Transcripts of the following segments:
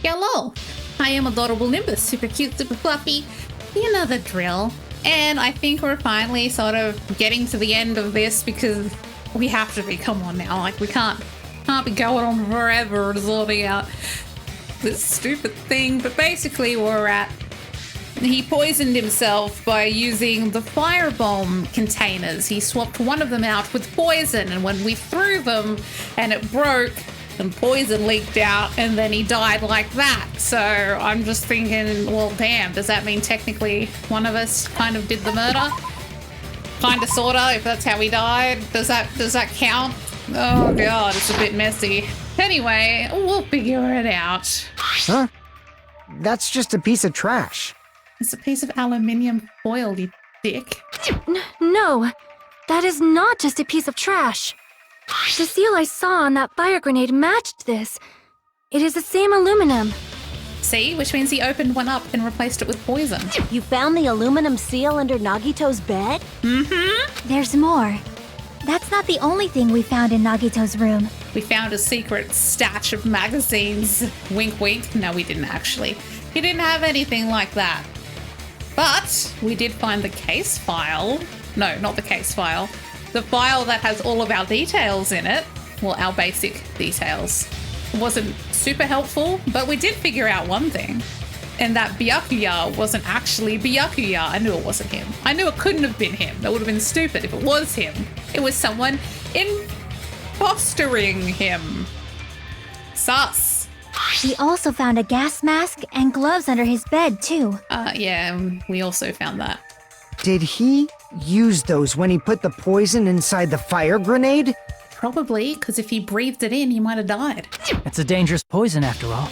Hello, I am Adorable Nimbus, super cute, super fluffy. You know the drill. And I think we're finally sort of getting to the end of this because we have to be. Come on now, like we can't be going on forever sorting out this stupid thing. But basically we're at, he poisoned himself by using the firebomb containers. He swapped one of them out with poison, and when we threw them and it broke and poison leaked out, and then he died like that. So I'm just thinking, well, damn, does that mean technically one of us kind of did the murder? Kinda, sorta, if that's how he died. Does that count? Oh god, it's a bit messy. Anyway, we'll figure it out. Huh? That's just a piece of trash. It's a piece of aluminium foil, you dick. No, that is not just a piece of trash. The seal I saw on that fire grenade matched this. It is the same aluminum. See? Which means he opened one up and replaced it with poison. You found the aluminum seal under Nagito's bed? Mm-hmm. There's more. That's not the only thing we found in Nagito's room. We found a secret stash of magazines. Wink, wink. No, we didn't actually. He didn't have anything like that. But we did find the case file. No, not the case file. The file that has all of our details in it. Well, our basic details. It wasn't super helpful, but we did figure out one thing. And that Byakuya wasn't actually Byakuya. I knew it wasn't him. I knew it couldn't have been him. That would have been stupid if it was him. It was someone impostering him. Sus. We also found a gas mask and gloves under his bed, too. Yeah, we also found that. Did he use those when he put the poison inside the fire grenade? Probably, because if he breathed it in, he might have died. It's a dangerous poison after all.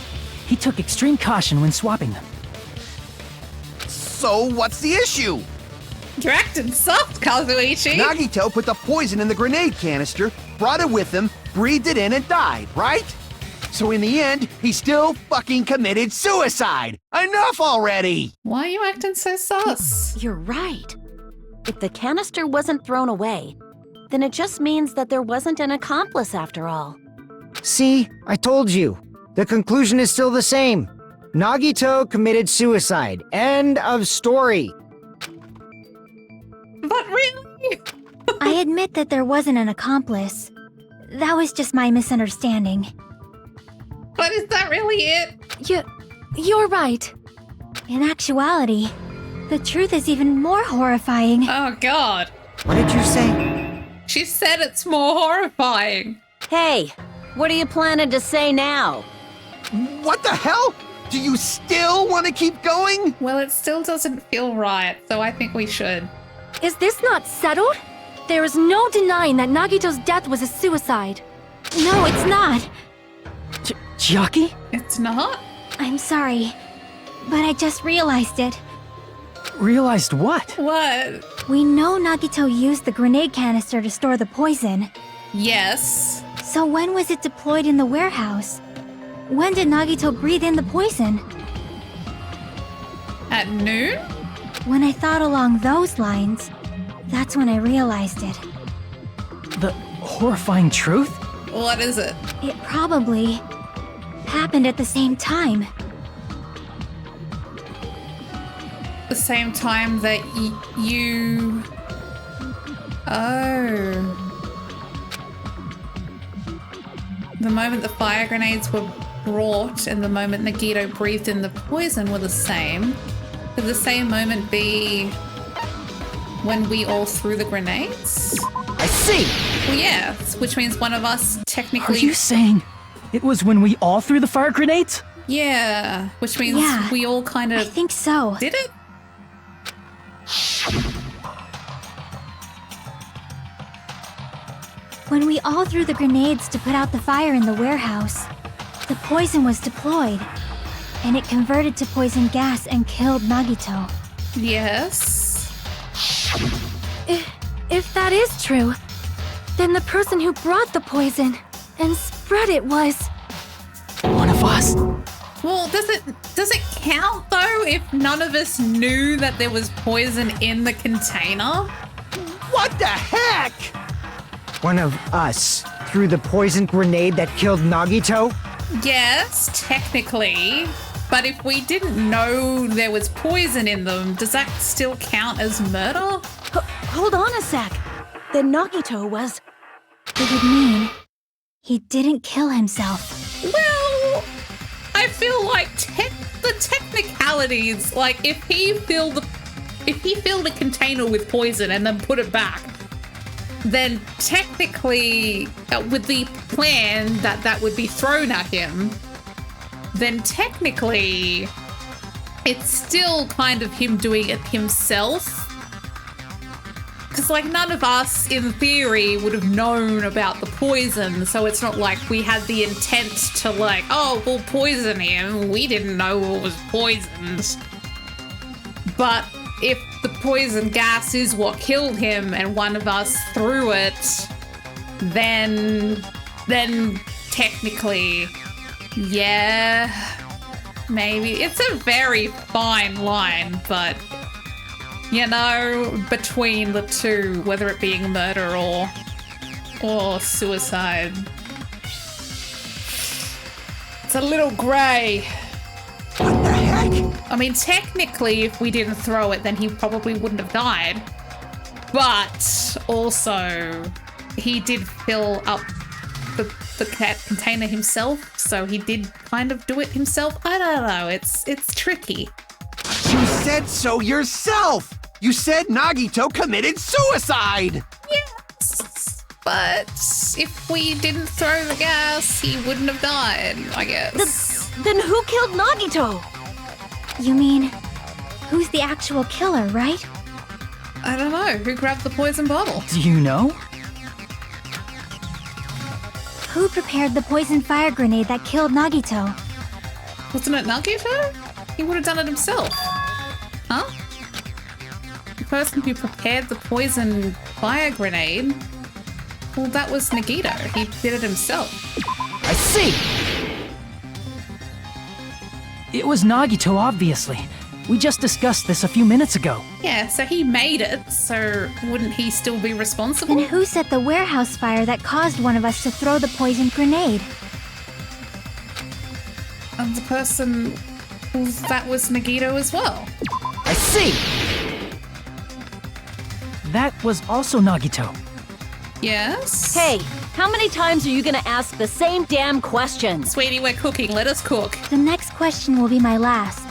He took extreme caution when swapping them. So what's the issue? You're acting soft, Kazuichi. Nagito put the poison in the grenade canister, brought it with him, breathed it in and died, right? So in the end, he still fucking committed suicide! Enough already! Why are you acting so sus? You're right. If the canister wasn't thrown away, then it just means that there wasn't an accomplice after all. See, I told you. The conclusion is still the same. Nagito committed suicide. End of story. But really? I admit that there wasn't an accomplice. That was just my misunderstanding. But is that really it? You're right. In actuality, the truth is even more horrifying. Oh god. What did you say? She said it's more horrifying. Hey, what are you planning to say now? What the hell? Do you still want to keep going? Well, it still doesn't feel right, so I think we should. Is this not settled? There is no denying that Nagito's death was a suicide. No, it's not. Chiaki? It's not? I'm sorry, but I just realized it. Realized what? What? We know Nagito used the grenade canister to store the poison. Yes. So when was it deployed in the warehouse? When did Nagito breathe in the poison? At noon? When I thought along those lines, that's when I realized it. The horrifying truth? What is it? It probably happened at the same time. The same time that you... Oh. The moment the fire grenades were brought and the moment Nagito breathed in the poison were the same. Could the same moment be when we all threw the grenades? I see! Well, yeah, which means one of us Are technically... you saying it was when we all threw the fire grenades? Yeah, which means Yeah, we all kind I of... think so. Did it? When we all threw the grenades to put out the fire in the warehouse, the poison was deployed, and it converted to poison gas and killed Nagito. Yes. If that is true, then the person who brought the poison and spread it was... One of us? Well, does it count though if none of us knew that there was poison in the container? What the heck? One of us threw the poison grenade that killed Nagito? Yes, technically. But if we didn't know there was poison in them, does that still count as murder? Hold on a sec. Then Nagito was... It would mean he didn't kill himself. Well, I feel like the technicalities, like if he filled a container with poison and then put it back, then technically, with the plan that would be thrown at him, then technically it's still kind of him doing it himself. Because, like, none of us, in theory, would have known about the poison, so it's not like we had the intent to, like, oh, we'll poison him. We didn't know what was poisoned. But if the poison gas is what killed him and one of us threw it, then technically, yeah, maybe. It's a very fine line, but... you know, between the two, whether it being murder or suicide. It's a little grey. What the heck? I mean, technically, if we didn't throw it, then he probably wouldn't have died. But also, he did fill up the container himself, so he did kind of do it himself. I don't know, it's tricky. You said so yourself! You said Nagito committed suicide! Yes, but if we didn't throw the gas, he wouldn't have died, I guess. Then who killed Nagito? You mean, who's the actual killer, right? I don't know. Who grabbed the poison bottle? Do you know? Who prepared the poison fire grenade that killed Nagito? Wasn't it Nagito? He would have done it himself. Huh? The person who prepared the poison fire grenade? Well, that was Nagito. He did it himself. I see! It was Nagito, obviously. We just discussed this a few minutes ago. Yeah, so he made it, so wouldn't he still be responsible? Then who set the warehouse fire that caused one of us to throw the poison grenade? And the person... well, that was Nagito as well. I see! That was also Nagito. Yes? Hey, how many times are you gonna ask the same damn questions? Sweetie, we're cooking. Let us cook. The next question will be my last.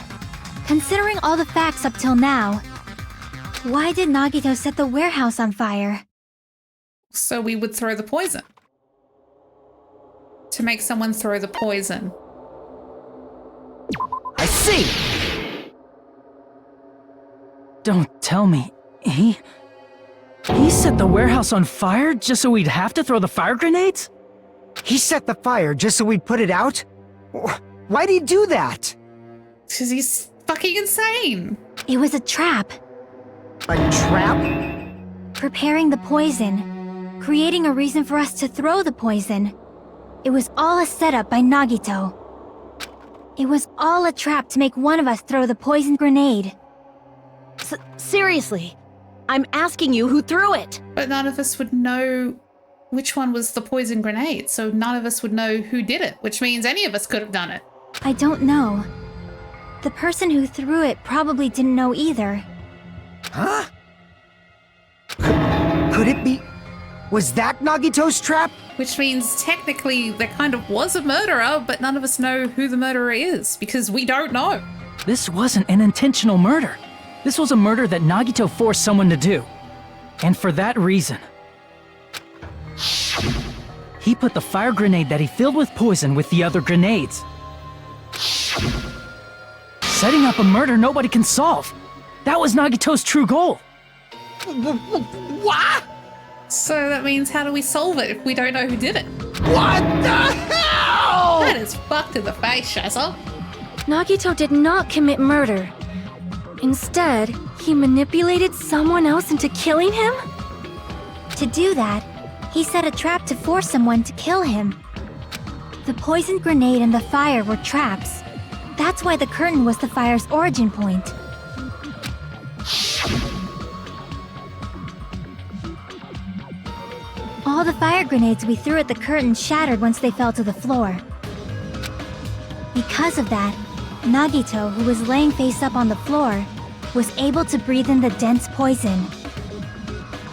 Considering all the facts up till now, why did Nagito set the warehouse on fire? So we would throw the poison. To make someone throw the poison. I see! Don't tell me. He set the warehouse on fire just so we'd have to throw the fire grenades? He set the fire just so we'd put it out? Why'd he do that? Because he's fucking insane. It was a trap. A trap? Preparing the poison, creating a reason for us to throw the poison. It was all a setup by Nagito. It was all a trap to make one of us throw the poison grenade. Seriously, I'm asking you who threw it. But none of us would know which one was the poison grenade, so none of us would know who did it, which means any of us could have done it. I don't know. The person who threw it probably didn't know either. Huh? Could it be... was that Nagito's trap? Which means technically there kind of was a murderer, but none of us know who the murderer is, because we don't know. This wasn't an intentional murder. This was a murder that Nagito forced someone to do. And for that reason, he put the fire grenade that he filled with poison with the other grenades. Setting up a murder nobody can solve. That was Nagito's true goal. What? So that means how do we solve it if we don't know who did it? What the hell? That is fucked in the face, Shazza. Nagito did not commit murder. Instead, he manipulated someone else into killing him? To do that, he set a trap to force someone to kill him. The poison grenade and the fire were traps. That's why the curtain was the fire's origin point. All the fire grenades we threw at the curtain shattered once they fell to the floor. Because of that, Nagito, who was laying face up on the floor, was able to breathe in the dense poison.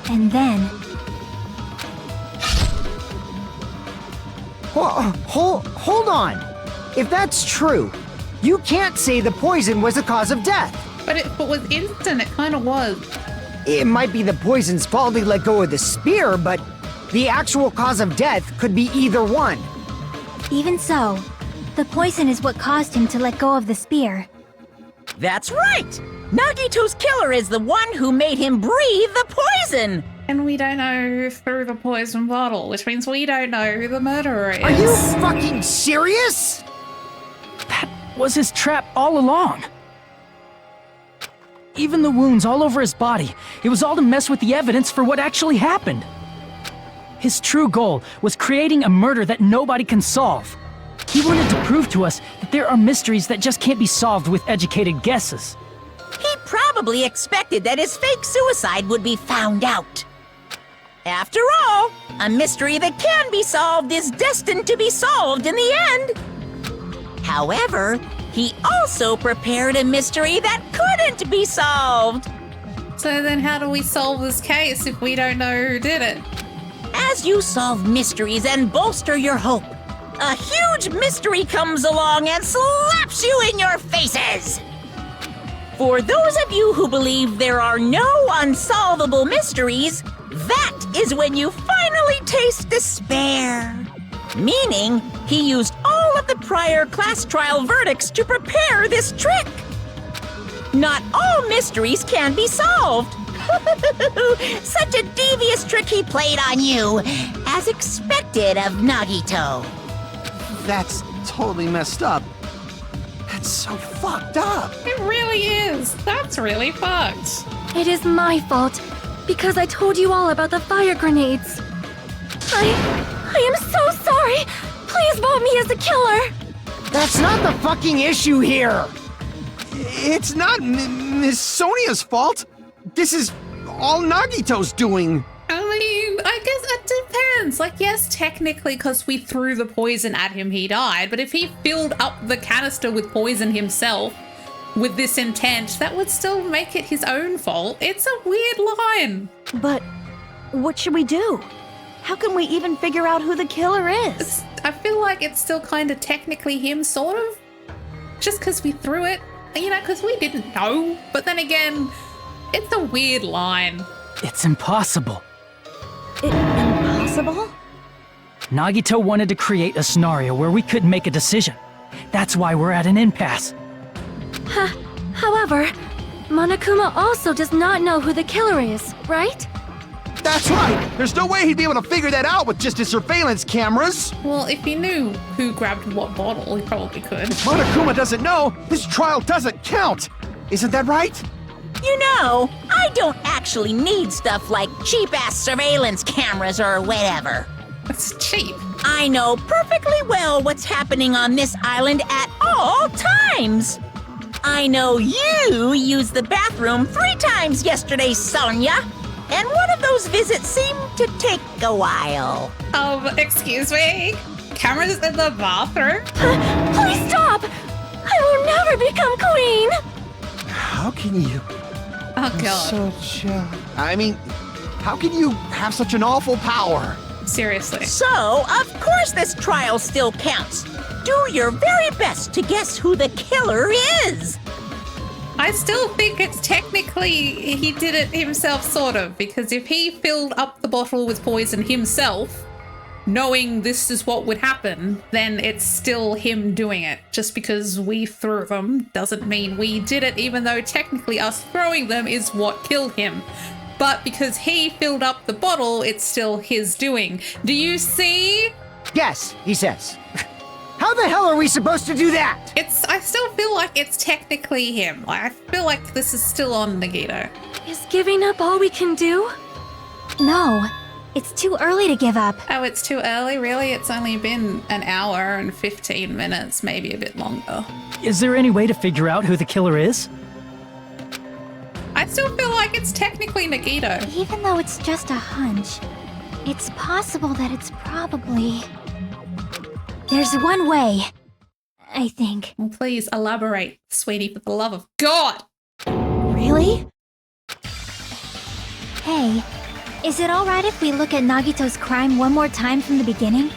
And then... Hold on! If that's true, you can't say the poison was the cause of death! But it was instant, it kind of was. It might be the poison's fault he let go of the spear, but the actual cause of death could be either one. Even so, the poison is what caused him to let go of the spear. That's right! Nagito's killer is the one who made him breathe the poison! And we don't know who threw the poison bottle, which means we don't know who the murderer is. Are you fucking serious? That was his trap all along. Even the wounds all over his body, it was all to mess with the evidence for what actually happened. His true goal was creating a murder that nobody can solve. He wanted to prove to us that there are mysteries that just can't be solved with educated guesses. He probably expected that his fake suicide would be found out. After all, a mystery that can be solved is destined to be solved in the end. However, he also prepared a mystery that couldn't be solved. So then how do we solve this case if we don't know who did it? As you solve mysteries and bolster your hope, a huge mystery comes along and slaps you in your faces! For those of you who believe there are no unsolvable mysteries, that is when you finally taste despair. Meaning, he used all of the prior class trial verdicts to prepare this trick. Not all mysteries can be solved. Such a devious trick he played on you, as expected of Nagito. That's totally messed up. That's so fucked up. It really is. That's really fucked. It is my fault, because I told you all about the fire grenades. I am so sorry. Please vote me as the killer. That's not the fucking issue here! It's not Miss Sonia's fault. This is all Nagito's doing. I mean, I guess it depends. Like, yes, technically, because we threw the poison at him, he died. But if he filled up the canister with poison himself with this intent, that would still make it his own fault. It's a weird line. But what should we do? How can we even figure out who the killer is? I feel like it's still kind of technically him, sort of. Just because we threw it, you know, because we didn't know. But then again, it's a weird line. It's impossible. Impossible? Nagito wanted to create a scenario where we couldn't make a decision. That's why we're at an impasse. However, Monokuma also does not know who the killer is, right? That's right. There's no way he'd be able to figure that out with just his surveillance cameras. Well, if he knew who grabbed what bottle, he probably could. If Monokuma doesn't know, his trial doesn't count. Isn't that right? You know, I don't actually need stuff like cheap-ass surveillance cameras or whatever. It's cheap. I know perfectly well what's happening on this island at all times. I know you used the bathroom 3 times yesterday, Sonia. And one of those visits seemed to take a while. Excuse me? Cameras in the bathroom? Please stop! I will never become queen! How can you? Oh, God. How can you have such an awful power? Seriously. So, of course this trial still counts. Do your very best to guess who the killer is. I still think it's technically he did it himself, sort of, because if he filled up the bottle with poison himself, knowing this is what would happen, then it's still him doing it. Just because we threw them doesn't mean we did it, even though technically us throwing them is what killed him. But because he filled up the bottle, it's still his doing. Do you see? Yes, he says. How the hell are we supposed to do that? I still feel like it's technically him. I feel like this is still on Nagito. Is giving up all we can do? No, it's too early to give up. Oh, it's too early? Really? It's only been an hour and 15 minutes, maybe a bit longer. Is there any way to figure out who the killer is? I still feel like it's technically Nagito. Even though it's just a hunch, it's possible that it's probably... There's one way. I think. Well, please elaborate, sweetie, for the love of God. Really? Hey, is it alright if we look at Nagito's crime one more time from the beginning?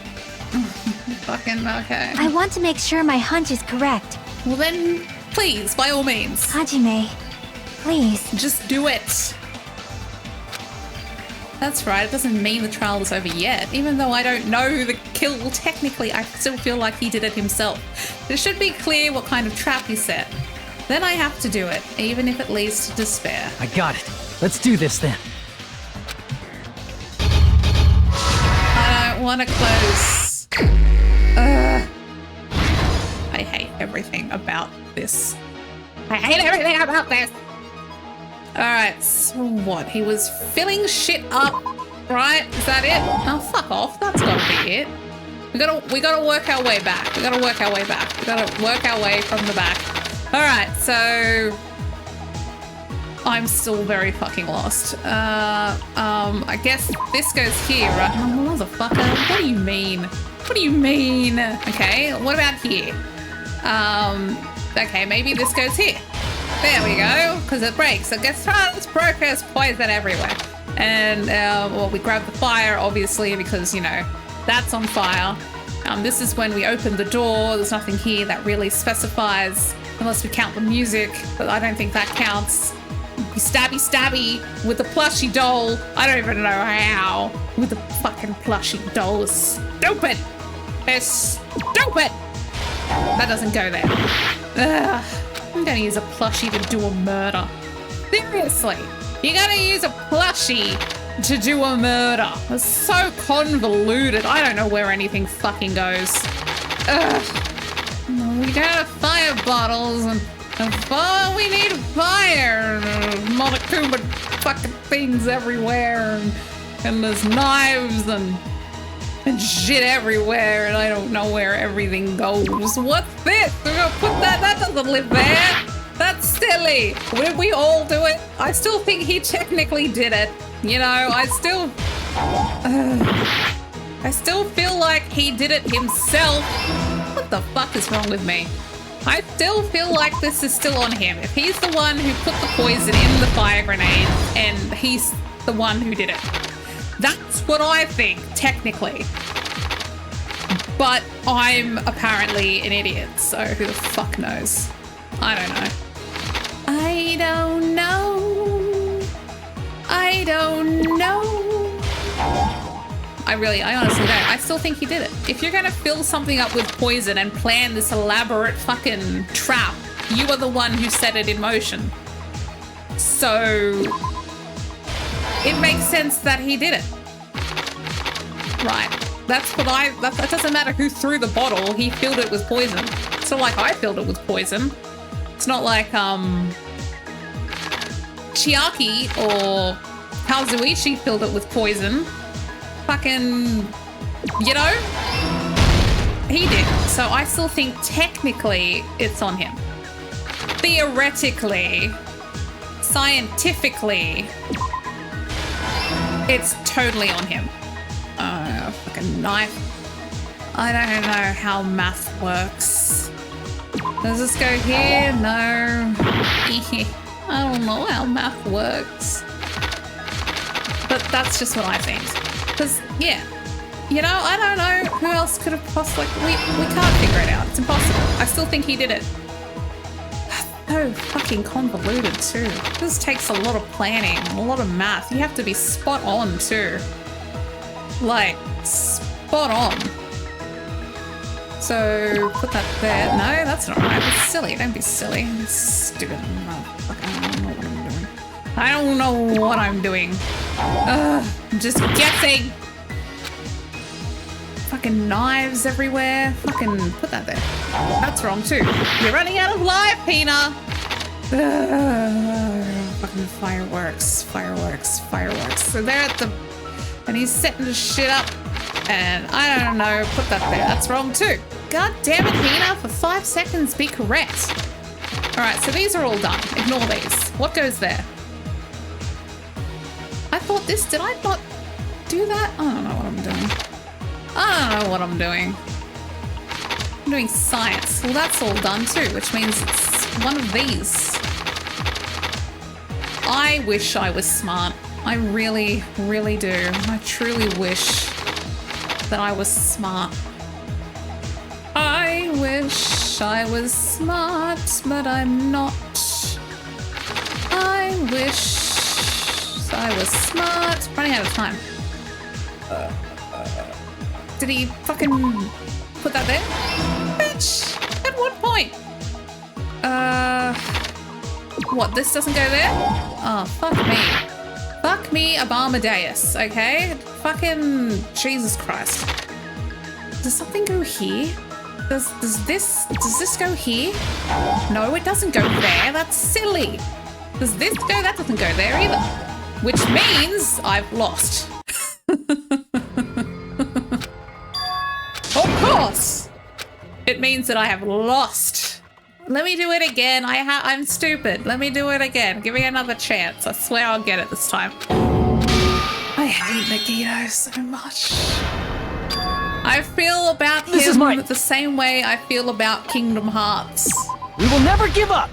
Fucking okay. I want to make sure my hunch is correct. Well then, please, by all means. Hajime, please. Just do it. That's right, it doesn't mean the trial is over yet. Even though I don't know the kill technically, I still feel like he did it himself. It should be clear what kind of trap he set. Then I have to do it, even if it leads to despair. I got it. Let's do this then. I don't want to close. I hate everything about this. I hate everything about this. Alright, so what? He was filling shit up, right? Is that it? Oh, fuck off. That's gotta be it. We gotta work our way back. We gotta work our way back. We gotta work our way from the back. Alright, so I'm still very fucking lost. I guess this goes here, right? Oh, motherfucker. What do you mean? What do you mean? Okay, what about here? Okay, maybe this goes here. There we go, because it breaks. So guess what? It's broke, there's poison everywhere. And, well, we grab the fire, obviously, because, you know, that's on fire. This is when we open the door. There's nothing here that really specifies, unless we count the music, but I don't think that counts. We stabby stabby with the plushie doll. I don't even know how. With the fucking plushie doll is stupid. They're stupid. That doesn't go there. Ugh. I'm gonna use a plushie to do a murder. Seriously, you're gonna use a plushie to do a murder. It's so convoluted. I don't know where anything fucking goes. Ugh. We got fire bottles and we need fire. Monokuma fucking things everywhere, and there's knives and shit everywhere, and I don't know where everything goes. What's this? We're gonna put that doesn't live there. That's silly. Did we all do it? I still think he technically did it. You know, I still feel like he did it himself. What the fuck is wrong with me? I still feel like this is still on him. If he's the one who put the poison in the fire grenade, and he's the one who did it. That's what I think, technically. But I'm apparently an idiot, so who the fuck knows? I don't know. I don't know. I don't know. I honestly don't. I still think he did it. If you're gonna fill something up with poison and plan this elaborate fucking trap, you are the one who set it in motion. So it makes sense that he did it. Right. That's what that doesn't matter who threw the bottle, he filled it with poison. It's not like I filled it with poison. It's not like, Chiaki or Kazuichi filled it with poison. Fucking, you know? He did. So I still think technically it's on him. Theoretically, scientifically, it's totally on him. Fucking knife. I don't know how math works. Does this go here? No. I don't know how math works. But that's just what I think. Because, yeah. You know, I don't know who else could have possibly... We can't figure it out. It's impossible. I still think he did it. So fucking convoluted, too. This takes a lot of planning, a lot of math. You have to be spot on, too. Like, spot on. So, put that there. No, that's not right. It's silly. Don't be silly. Stupid motherfucker. I don't know what I'm doing. I'm just guessing. Fucking knives everywhere. Fucking put that there. That's wrong, too. You're running out of life, Hina. Fucking fireworks. So they're at the... And he's setting the shit up. And I don't know, put that there. That's wrong too. God damn it, Hina. For 5 seconds, be correct. Alright, so these are all done. Ignore these. What goes there? I thought this... Did I not do that? I don't know what I'm doing. I'm doing science. Well, that's all done too, which means it's one of these. I wish I was smart. I really, really do. I truly wish that I was smart. I wish I was smart, but I'm not. I wish I was smart. Running out of time. Did he fucking put that there? Bitch! At what point? What, this doesn't go there? Oh, fuck me. Fuck me, Amadeus, okay? Fucking Jesus Christ. Does something go here? Does this go here? No, it doesn't go there. That's silly. Does this go? That doesn't go there either. Which means I've lost. Of course. It means that I have lost. Let me do it again. I'm stupid. Let me do it again. Give me another chance. I swear I'll get it this time. I hate NAGITO so much. I feel about him the same way I feel about Kingdom Hearts. We will never give up!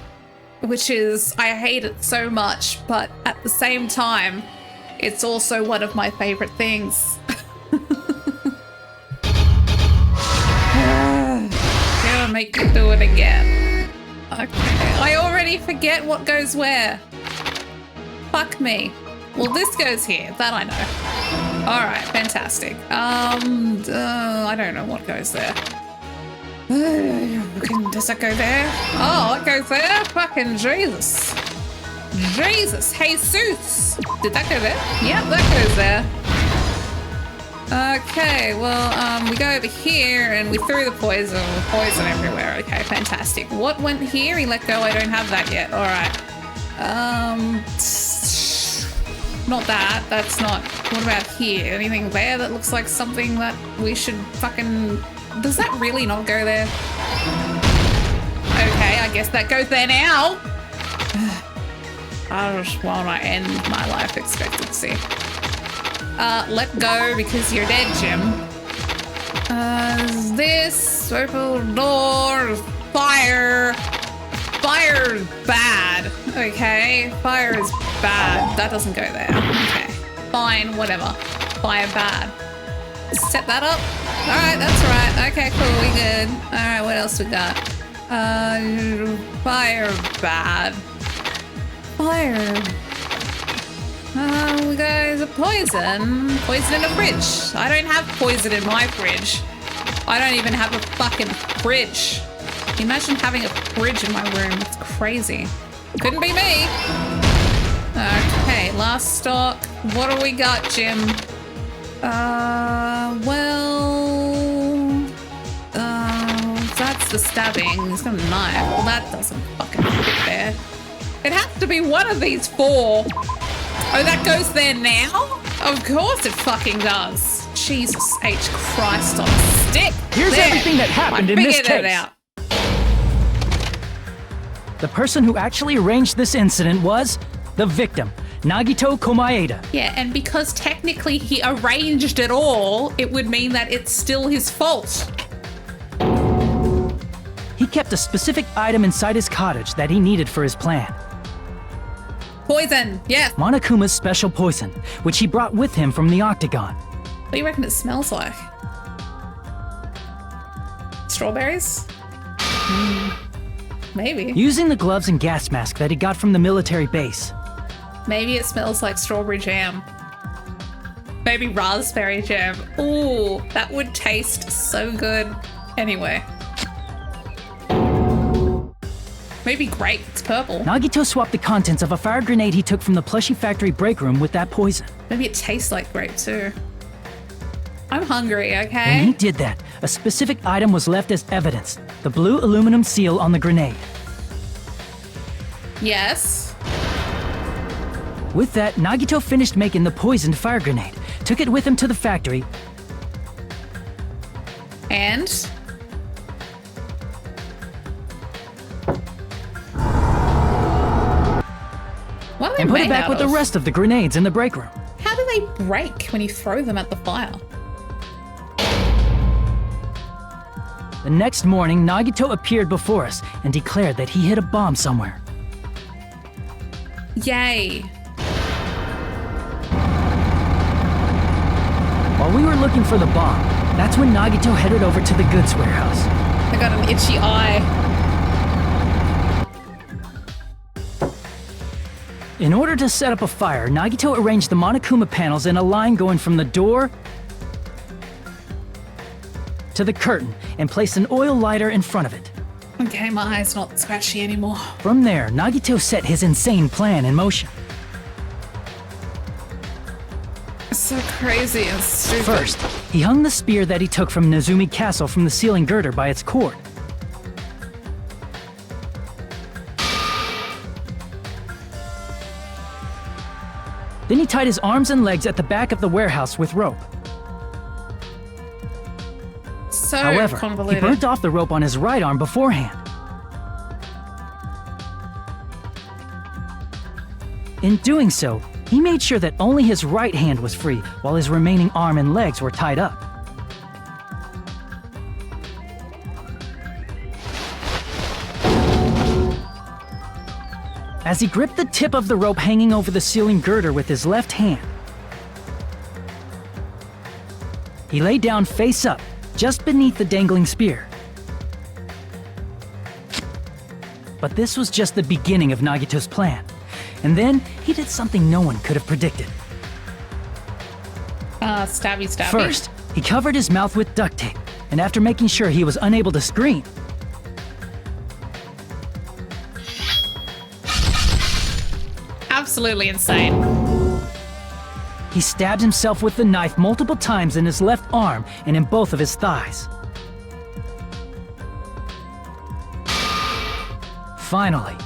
Which is, I hate it so much, but at the same time, it's also one of my favorite things. Gonna make you do it again. Okay, I already forget what goes where. Fuck me. Well, this goes here, that I know. All right, fantastic. I don't know what goes there. Does that go there? Oh, it goes there? Fucking Jesus. Jesus, Jesus. Did that go there? Yep, that goes there. Okay, well, we go over here and we threw the poison. Poison everywhere. Okay, fantastic. What went here? He let go. I don't have that yet. All right. Not that. That's not. What about here? Anything there that looks like something that we should fucking... Does that really not go there? Okay, I guess that goes there now. I just want to end my life expectancy. Let go because you're dead, Jim. This open door, fire. Fire is bad. Okay, fire is bad. That doesn't go there. Okay, fine, whatever. Fire bad. Set that up. All right, that's right. Okay, cool, we good. All right, what else we got? Fire bad. Fire. We got a poison. Poison in a fridge. I don't have poison in my fridge. I don't even have a fucking fridge. Can you imagine having a fridge in my room? It's crazy. Couldn't be me. Okay, last stock. What do we got, Jim? That's the stabbing. He's got a knife. Well, that doesn't fucking fit there. It has to be one of these four. Oh, that goes there now? Of course it fucking does. Jesus H. Christ on a stick. Here's everything that happened in this case. The person who actually arranged this incident was the victim, Nagito Komaeda. Yeah, and because technically he arranged it all, it would mean that it's still his fault. He kept a specific item inside his cottage that he needed for his plan. Poison, yes. Monokuma's special poison, which he brought with him from the Octagon. What do you reckon it smells like? Strawberries? Maybe. Using the gloves and gas mask that he got from the military base. Maybe it smells like strawberry jam. Maybe raspberry jam. Ooh, that would taste so good. Anyway. Maybe grape, it's purple. Nagito swapped the contents of a fire grenade he took from the plushie factory break room with that poison. Maybe it tastes like grape too. I'm hungry, okay? When he did that, a specific item was left as evidence. The blue aluminum seal on the grenade. Yes. With that, Nagito finished making the poisoned fire grenade, took it with him to the factory, and put it back with the rest of the grenades in the break room. How do they break when you throw them at the fire? The next morning, Nagito appeared before us and declared that he hid a bomb somewhere. Yay. While we were looking for the bomb, that's when Nagito headed over to the goods warehouse. I got an itchy eye. In order to set up a fire, Nagito arranged the Monokuma panels in a line going from the door to the curtain and placed an oil lighter in front of it. Okay, my eye's not scratchy anymore. From there, Nagito set his insane plan in motion. It's so crazy and stupid. First, he hung the spear that he took from Nezumi Castle from the ceiling girder by its cord. Then he tied his arms and legs at the back of the warehouse with rope. So However, convoluted. he burnt off the rope on his right arm beforehand. In doing so, he made sure that only his right hand was free, while his remaining arm and legs were tied up. As he gripped the tip of the rope hanging over the ceiling girder with his left hand, he lay down face up, just beneath the dangling spear. But this was just the beginning of Nagito's plan. And then, he did something no one could have predicted. Stabby stabby. First, he covered his mouth with duct tape, and after making sure he was unable to scream, Absolutely insane. he stabbed himself with the knife multiple times in his left arm and in both of his thighs. Finally,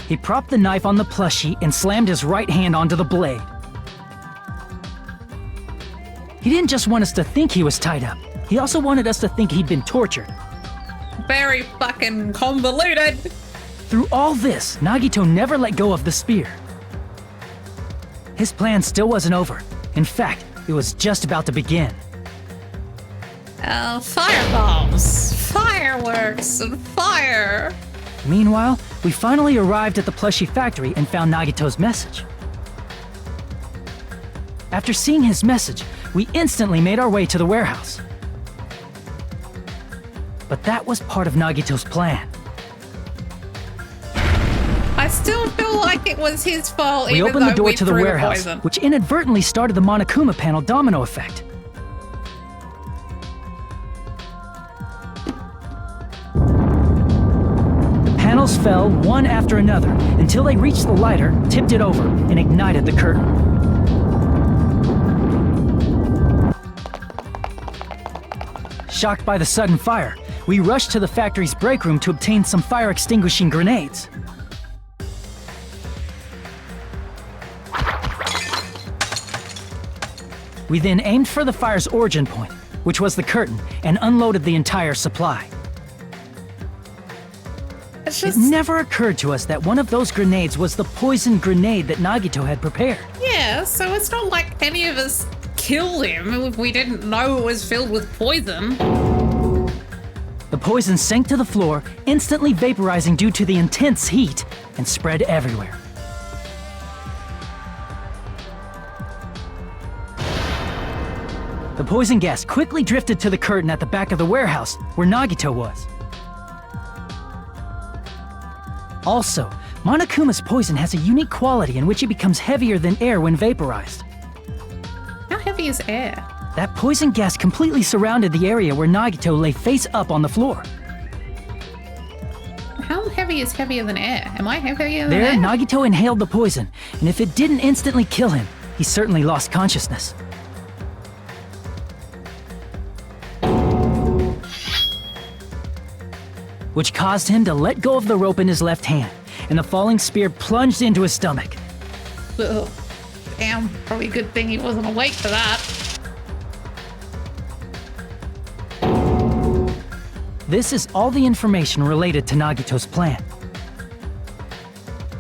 he propped the knife on the plushie and slammed his right hand onto the blade. He didn't just want us to think he was tied up. He also wanted us to think he'd been tortured. Very fucking convoluted. Through all this, Nagito never let go of the spear. His plan still wasn't over. In fact, it was just about to begin. Fireballs, fireworks, and fire. Meanwhile, we finally arrived at the plushie factory and found Nagito's message. After seeing his message, we instantly made our way to the warehouse. But that was part of Nagito's plan. I still feel like it was his fault. We even opened the though door we to the threw warehouse, poison. which inadvertently started the Monokuma panel domino effect. The panels fell one after another until they reached the lighter, tipped it over, and ignited the curtain. Shocked by the sudden fire, we rushed to the factory's break room to obtain some fire-extinguishing grenades. We then aimed for the fire's origin point, which was the curtain, and unloaded the entire supply. It's It just, never occurred to us that one of those grenades was the poison grenade that Nagito had prepared. yeah, so it's not like any of us killed him if we didn't know it was filled with poison. The poison sank to the floor, instantly vaporizing due to the intense heat, and spread everywhere. The poison gas quickly drifted to the curtain at the back of the warehouse, where Nagito was. Also, Monokuma's poison has a unique quality in which it becomes heavier than air when vaporized. How heavy is air? That poison gas completely surrounded the area where Nagito lay face up on the floor. How heavy is heavier than air? Am I heavier than There, air? Nagito inhaled the poison, and if it didn't instantly kill him, he certainly lost consciousness. Which caused him to let go of the rope in his left hand, and the falling spear plunged into his stomach. Ugh. Damn, probably a good thing he wasn't awake for that. This is all the information related to Nagito's plan.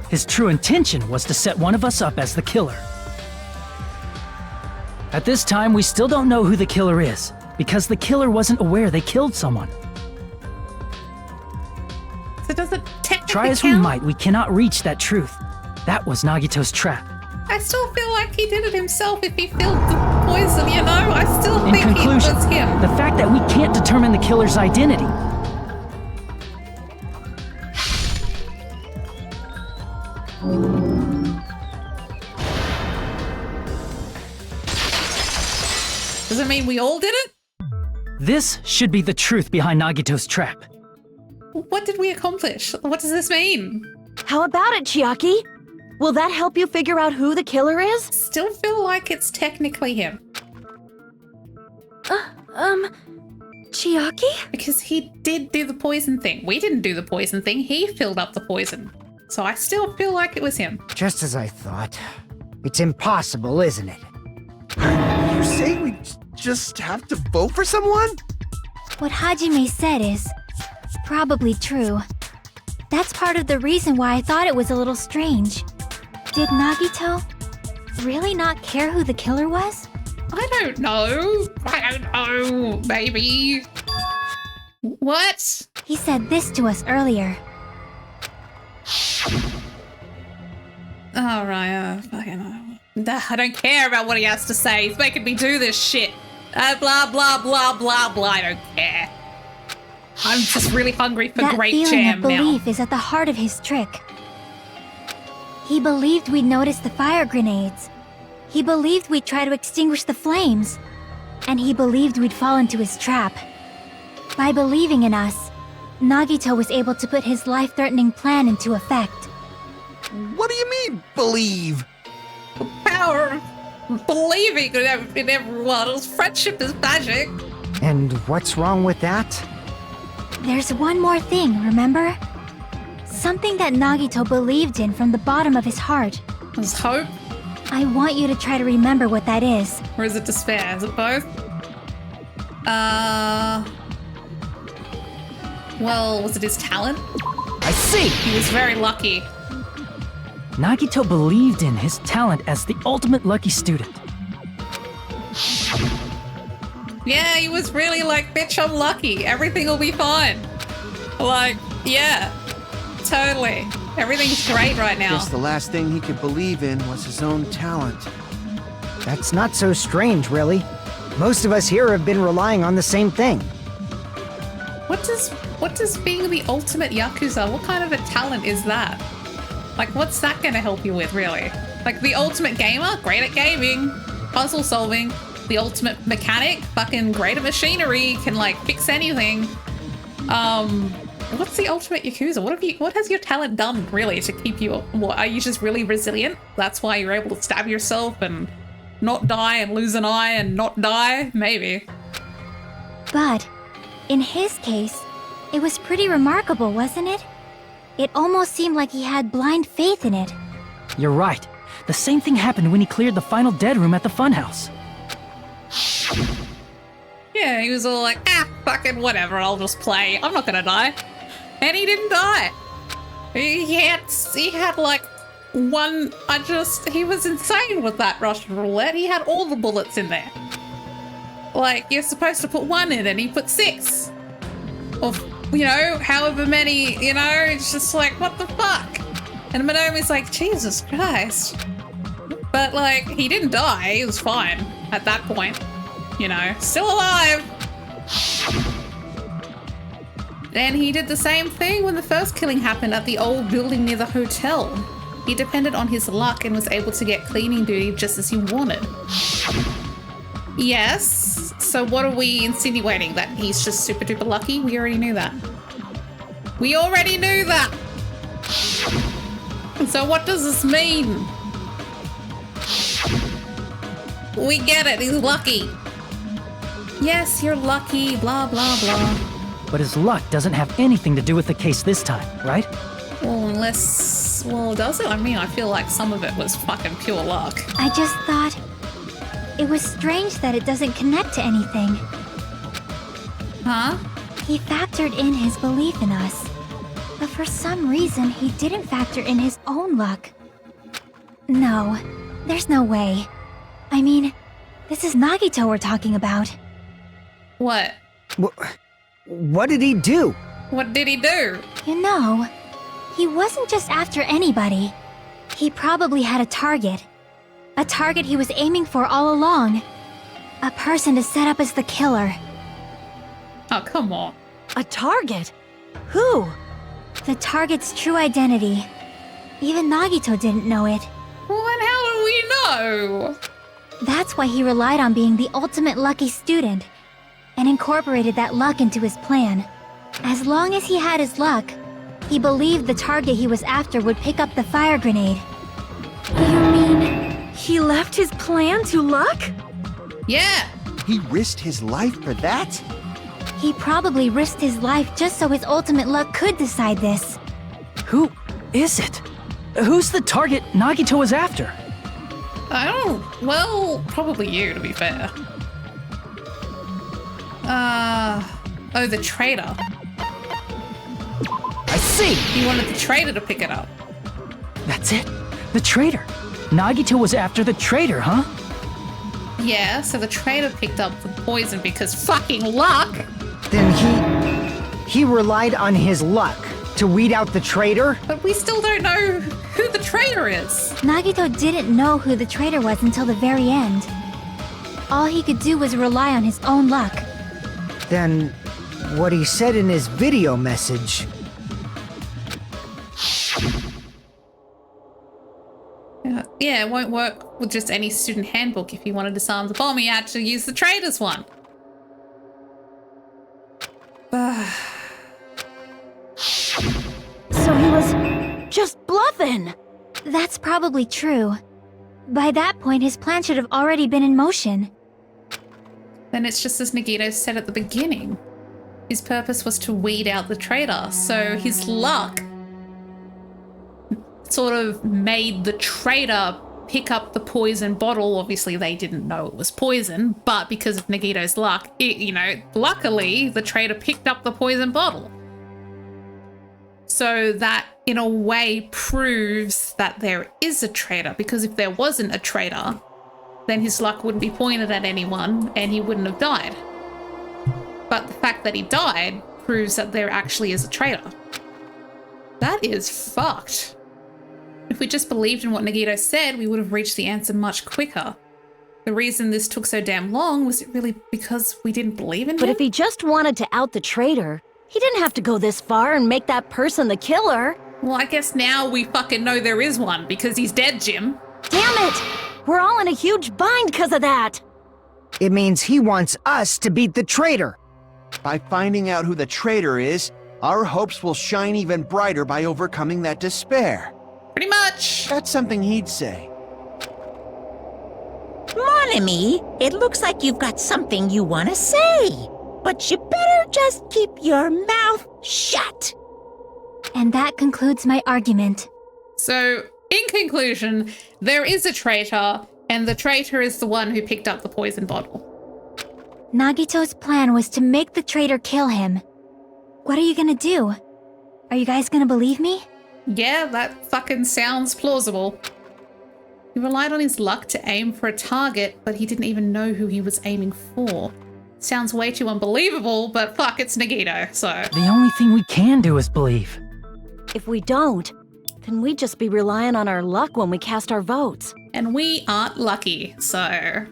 His true intention was to set one of us up as the killer. At this time, we still don't know who the killer is, because the killer wasn't aware they killed someone. So does it technically Try as count? we might, we cannot reach that truth. That was Nagito's trap. I still feel like he did it himself if he filled the poison, you know? I still In think conclusion, it was him. the fact that we can't determine the killer's identity. Does it mean we all did it? This should be the truth behind Nagito's trap. What did we accomplish? What does this mean? How about it, Chiaki? Will that help you figure out who the killer is? Still feel like it's technically him. Chiaki? Because he did do the poison thing. We didn't do the poison thing. He filled up the poison. So I still feel like it was him. Just as I thought. It's impossible, isn't it? You say we just have to vote for someone? What Hajime said is probably true. That's part of the reason why I thought it was a little strange. Did Nagito really not care who the killer was? I don't know. I don't know. Maybe. What? He said this to us earlier. All right. I don't care about what he has to say. He's making me do this shit. Blah, blah, blah, blah, blah. I don't care. I'm just really hungry for That Great feeling Jam of now. belief is at the heart of his trick. He believed we'd notice the fire grenades. He believed we'd try to extinguish the flames. And he believed we'd fall into his trap. By believing in us, Nagito was able to put his life-threatening plan into effect. What do you mean, believe? Power of believing in everyone. Friendship is magic. And what's wrong with that? There's one more thing, remember? Something that Nagito believed in from the bottom of his heart. There's hope. I want you to try to remember what that is. Or is it despair? Is it both? Well, was it his talent? I see! He was very lucky. Nagito believed in his talent as the ultimate lucky student. Yeah, he was really like, bitch, I'm lucky. Everything will be fine. Like, yeah, totally. Everything's great right now. Guess the last thing he could believe in was his own talent. That's not so strange, really. Most of us here have been relying on the same thing. What does being the ultimate Yakuza, what kind of a talent is that? Like, what's that gonna help you with, really? Like, the ultimate gamer, great at gaming, puzzle solving. The ultimate mechanic, fucking great at machinery, can like fix anything. What's the ultimate Yakuza? What has your talent done, really, to keep you, what, are you just really resilient? That's why you're able to stab yourself and not die and lose an eye and not die? Maybe. But, in his case, it was pretty remarkable, wasn't it? It almost seemed like he had blind faith in it. You're right. The same thing happened when he cleared the final dead room at the funhouse. Yeah, he was all like, fucking whatever, I'll just play. I'm not gonna die. And he didn't die. He had like one, he was insane with that Russian roulette. He had all the bullets in there. Like, you're supposed to put one in and he put 6. Or, you know, however many, you know, it's just like, what the fuck? And Monomi's like, Jesus Christ. But like, he didn't die, he was fine at that point. You know, still alive. And he did the same thing when the first killing happened at the old building near the hotel. He depended on his luck and was able to get cleaning duty just as he wanted. Yes, so what are we insinuating? That he's just super duper lucky? We already knew that. We already knew that! So what does this mean? We get it, he's lucky. Yes, you're lucky, blah, blah, blah. But his luck doesn't have anything to do with the case this time, right? Well, unless... Well, does it? I mean, I feel like some of it was fucking pure luck. I just thought it was strange that it doesn't connect to anything. Huh? He factored in his belief in us, but for some reason he didn't factor in his own luck. No, there's no way. I mean, This is Nagito we're talking about. What? What did he do? What did he do? You know, he wasn't just after anybody. He probably had a target. A target he was aiming for all along. A person to set up as the killer. Oh, come on. A target? Who? The target's true identity. Even Nagito didn't know it. Well, then how do we know? That's why he relied on being the ultimate lucky student, and incorporated that luck into his plan. As long as he had his luck, he believed the target he was after would pick up the fire grenade. You mean he left his plan to luck? Yeah. He risked his life for that? He probably risked his life just so his ultimate luck could decide this. Who is it? Who's the target Nagito was after? I don't... Well, probably you, to be fair. Oh, the traitor. I see! He wanted the traitor to pick it up. That's it? The traitor. Nagito was after the traitor, huh? Yeah, so the traitor picked up the poison because fucking luck! Then he relied on his luck to weed out the traitor? But we still don't know who the traitor is. Nagito didn't know who the traitor was until the very end. All he could do was rely on his own luck. Then what he said in his video message... Yeah, it won't work with just any student handbook. If you want to disarm the bomb, you had to use the traitor's one. So he was just bluffing. That's probably true. By that point, his plan should have already been in motion. Then it's just as Nagito said at the beginning. His purpose was to weed out the traitor, so his luck sort of made the traitor pick up the poison bottle. Obviously, they didn't know it was poison, but because of Nagito's luck, luckily, the traitor picked up the poison bottle. So that, in a way, proves that there is a traitor, because if there wasn't a traitor, then his luck wouldn't be pointed at anyone and he wouldn't have died. But the fact that he died proves that there actually is a traitor. That is fucked. If we just believed in what Nagito said, we would have reached the answer much quicker. The reason this took so damn long was it really because we didn't believe in him? But if he just wanted to out the traitor, he didn't have to go this far and make that person the killer. Well, I guess now we fucking know there is one because he's dead, Jim. Damn it! We're all in a huge bind because of that! It means he wants us to beat the traitor. By finding out who the traitor is, our hopes will shine even brighter by overcoming that despair. Pretty much. That's something he'd say. Mon ami, it looks like you've got something you want to say. But you better just keep your mouth shut. And that concludes my argument. So, in conclusion, there is a traitor, and the traitor is the one who picked up the poison bottle. Nagito's plan was to make the traitor kill him. What are you gonna do? Are you guys gonna believe me? Yeah, that fucking sounds plausible. He relied on his luck to aim for a target, but he didn't even know who he was aiming for. Sounds way too unbelievable, but fuck, it's Nagito, so... The only thing we can do is believe. If we don't, then we'd just be relying on our luck when we cast our votes. And we aren't lucky, so...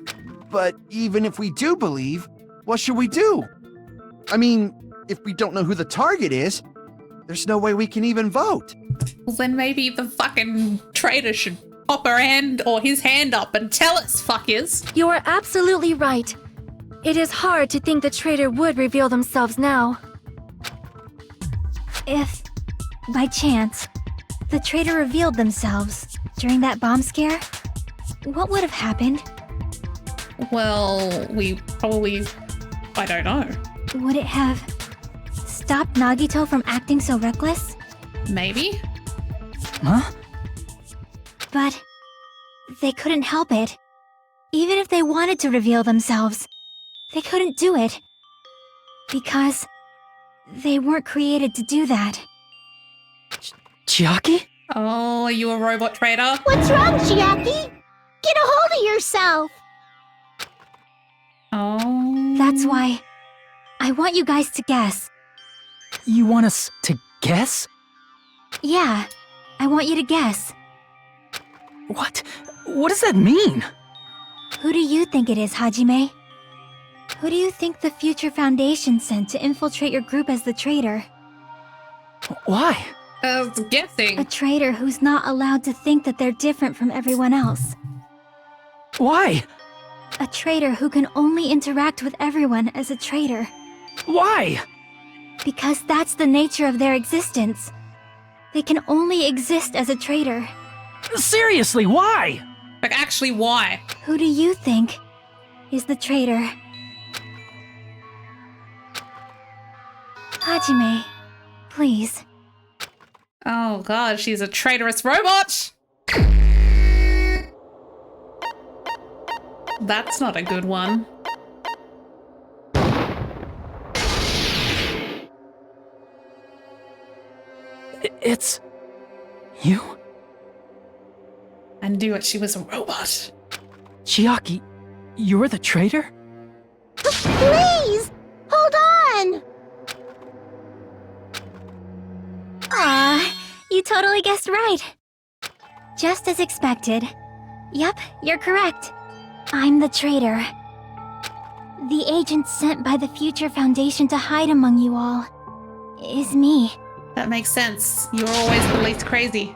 But even if we do believe, what should we do? I mean, if we don't know who the target is, there's no way we can even vote. Well, then maybe the fucking traitor should pop her hand or his hand up and tell us, fuckers. You are absolutely right. It is hard to think the traitor would reveal themselves now. If, by chance, the traitor revealed themselves during that bomb scare, what would have happened? Well, we probably... I don't know. Would it have stopped Nagito from acting so reckless? Maybe? Huh? But they couldn't help it. Even if they wanted to reveal themselves, they couldn't do it. Because they weren't created to do that. Chiaki? Oh, are you a robot traitor? What's wrong, Chiaki? Get a hold of yourself! Oh. That's why I want you guys to guess. You want us to guess? Yeah, I want you to guess. What? What does that mean? Who do you think it is, Hajime? Who do you think the Future Foundation sent to infiltrate your group as the traitor? Why? I was guessing. A traitor who's not allowed to think that they're different from everyone else. Why? A traitor who can only interact with everyone as a traitor. Why? Because that's the nature of their existence. They can only exist as a traitor. Seriously, why? Like, actually, why? Who do you think is the traitor? Hajime, please. Oh god, she's a traitorous robot! That's not a good one. It's... you? I knew it, she was a robot. Chiaki, you're the traitor? Please! Hold on! You totally guessed right. Just as expected. Yep, you're correct. I'm the traitor. The agent sent by the Future Foundation to hide among you all is me. That makes sense. You're always the least crazy.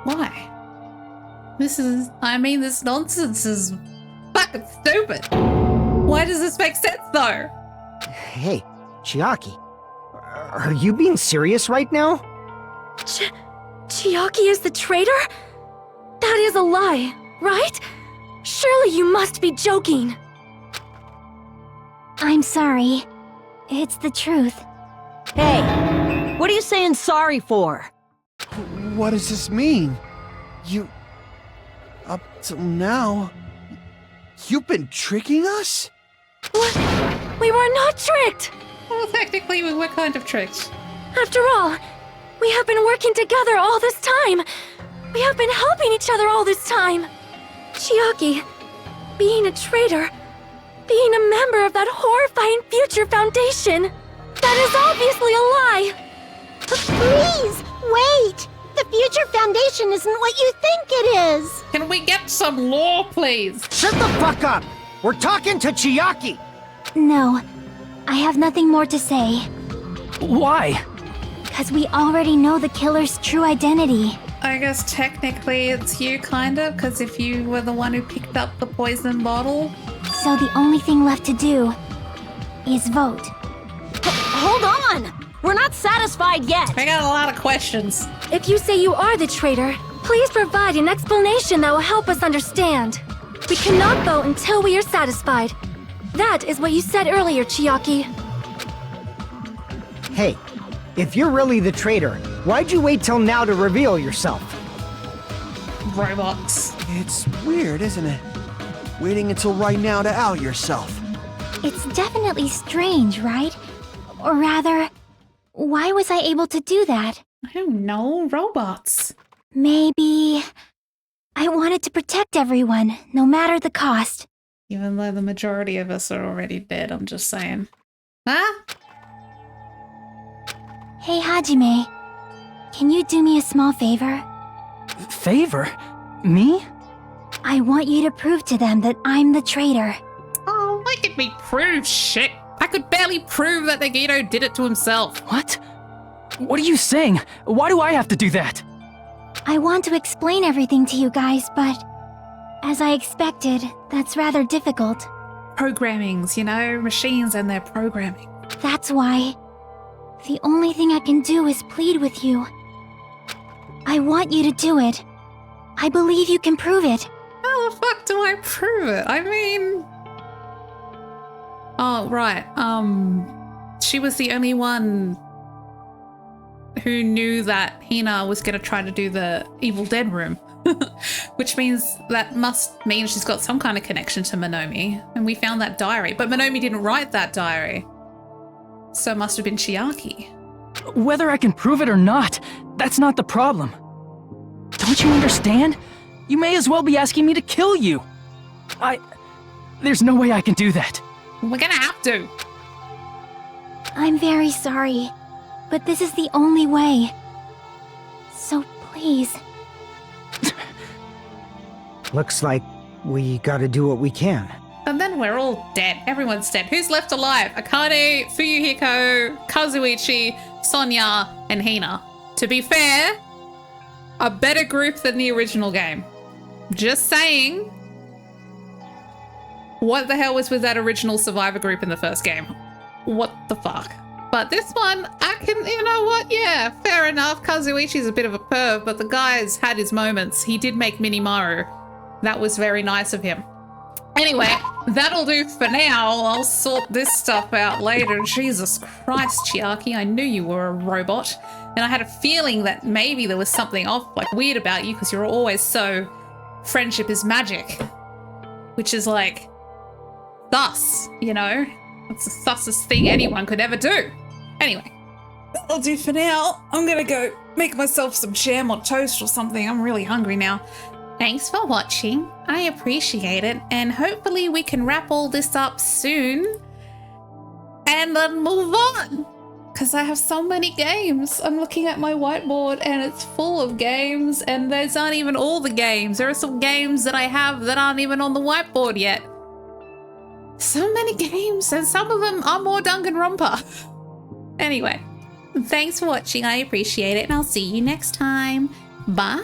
Why? This nonsense is fucking stupid. Why does this make sense, though? Hey, Chiaki. Are you being serious right now? Chiaki is the traitor? That is a lie, right? Surely you must be joking. I'm sorry. It's the truth. Hey, what are you saying sorry for? What does this mean? Up till now, you've been tricking us? What? We were not tricked! Well, technically, we were kind of tricked. After all, we have been working together all this time. We have been helping each other all this time. Chiaki, being a traitor, being a member of that horrifying Future Foundation, that is obviously a lie. Please, wait! The Future Foundation isn't what you think it is! Can we get some lore, please? Shut the fuck up! We're talking to Chiaki! No, I have nothing more to say. Why? Because we already know the killer's true identity. I guess technically it's you, kind of, because if you were the one who picked up the poison bottle. So the only thing left to do is vote. Hold on! We're not satisfied yet! I got a lot of questions. If you say you are the traitor, please provide an explanation that will help us understand. We cannot vote until we are satisfied. That is what you said earlier, Chiaki. Hey, if you're really the traitor, why'd you wait till now to reveal yourself? Robots. It's weird, isn't it? Waiting until right now to out yourself. It's definitely strange, right? Or rather, why was I able to do that? I don't know, robots. Maybe I wanted to protect everyone, no matter the cost. Even though the majority of us are already dead, I'm just saying. Huh? Hey, Hajime, can you do me a small favor? Favor? Me? I want you to prove to them that I'm the traitor. Oh, making me prove shit. I could barely prove that Nagito did it to himself. What? What are you saying? Why do I have to do that? I want to explain everything to you guys, but as I expected, that's rather difficult. Programmings, you know, machines and their programming. That's why the only thing I can do is plead with you. I want you to do it. I believe you can prove it. How the fuck do I prove it? I mean... Oh, right. She was the only one who knew that Hina was going to try to do the Evil Dead room. Which means that must mean she's got some kind of connection to Monomi. And we found that diary. But Monomi didn't write that diary. So it must have been Chiaki. Whether I can prove it or not, that's not the problem. Don't you understand? You may as well be asking me to kill you. There's no way I can do that. We're gonna have to. I'm very sorry, but this is the only way. So please. Looks like we gotta do what we can. And then we're all dead. Everyone's dead. Who's left alive? Akane, Fuyuhiko, Kazuichi, Sonya, and Hina. To be fair, a better group than the original game. Just saying. What the hell was with that original survivor group in the first game? What the fuck? But this one, I can, you know what? Yeah, fair enough. Kazuichi's a bit of a perv, but the guy's had his moments. He did make Minimaru. That was very nice of him. Anyway, that'll do for now. I'll sort this stuff out later. Jesus Christ, Chiaki, I knew you were a robot. And I had a feeling that maybe there was something off, like weird about you, because you're always so friendship is magic. Which is like, thus, you know? It's the thussest thing anyone could ever do. Anyway, that'll do for now. I'm gonna go make myself some jam or toast or something. I'm really hungry now. Thanks for watching. I appreciate it. And hopefully we can wrap all this up soon. And then move on. Because I have so many games. I'm looking at my whiteboard and it's full of games. And those aren't even all the games. There are some games that I have that aren't even on the whiteboard yet. So many games. And some of them are more Danganronpa. Anyway, thanks for watching. I appreciate it. And I'll see you next time. Bye.